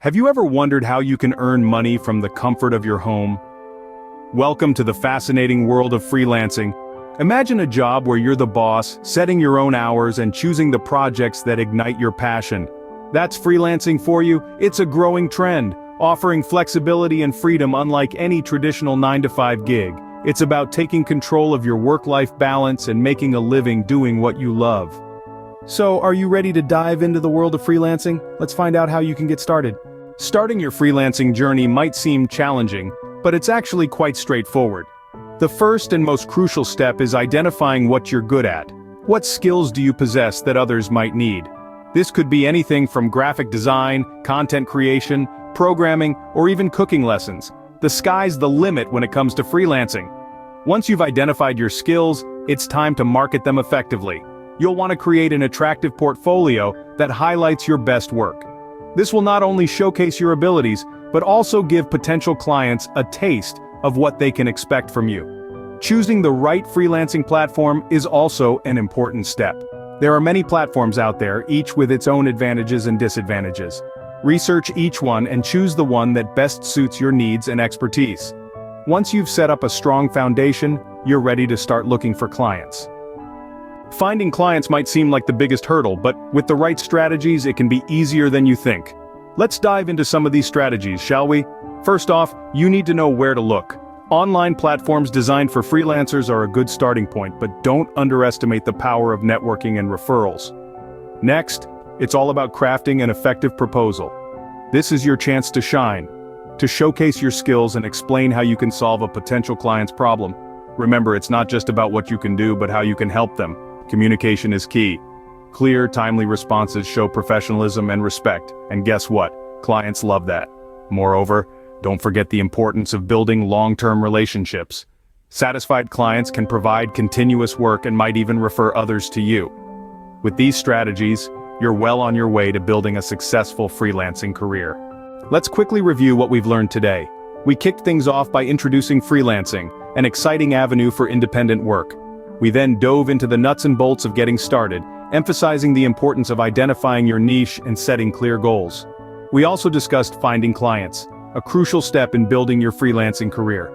Have you ever wondered how you can earn money from the comfort of your home? Welcome to the fascinating world of freelancing. Imagine a job where you're the boss, setting your own hours and choosing the projects that ignite your passion. That's freelancing for you. It's a growing trend, offering flexibility and freedom unlike any traditional 9-to-5 gig. It's about taking control of your work-life balance and making a living doing what you love. So, are you ready to dive into the world of freelancing? Let's find out how you can get started. Starting your freelancing journey might seem challenging, but it's actually quite straightforward. The first and most crucial step is identifying what you're good at. What skills do you possess that others might need? This could be anything from graphic design, content creation, programming, or even cooking lessons. The sky's the limit when it comes to freelancing. Once you've identified your skills, it's time to market them effectively. You'll want to create an attractive portfolio that highlights your best work. This will not only showcase your abilities, but also give potential clients a taste of what they can expect from you. Choosing the right freelancing platform is also an important step. There are many platforms out there, each with its own advantages and disadvantages. Research each one and choose the one that best suits your needs and expertise. Once you've set up a strong foundation, you're ready to start looking for clients. Finding clients might seem like the biggest hurdle, but with the right strategies, it can be easier than you think. Let's dive into some of these strategies, shall we? First off, you need to know where to look. Online platforms designed for freelancers are a good starting point, but don't underestimate the power of networking and referrals. Next, it's all about crafting an effective proposal. This is your chance to shine, to showcase your skills and explain how you can solve a potential client's problem. Remember, it's not just about what you can do, but how you can help them. Communication is key. Clear, timely responses show professionalism and respect, and guess what? Clients love that. Moreover, don't forget the importance of building long-term relationships. Satisfied clients can provide continuous work and might even refer others to you. With these strategies, you're well on your way to building a successful freelancing career. Let's quickly review what we've learned today. We kicked things off by introducing freelancing, an exciting avenue for independent work. We then dove into the nuts and bolts of getting started, emphasizing the importance of identifying your niche and setting clear goals. We also discussed finding clients, a crucial step in building your freelancing career.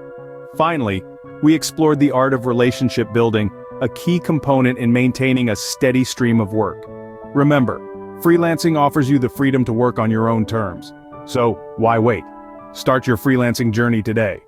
Finally, we explored the art of relationship building, a key component in maintaining a steady stream of work. Remember, freelancing offers you the freedom to work on your own terms. So, why wait? Start your freelancing journey today.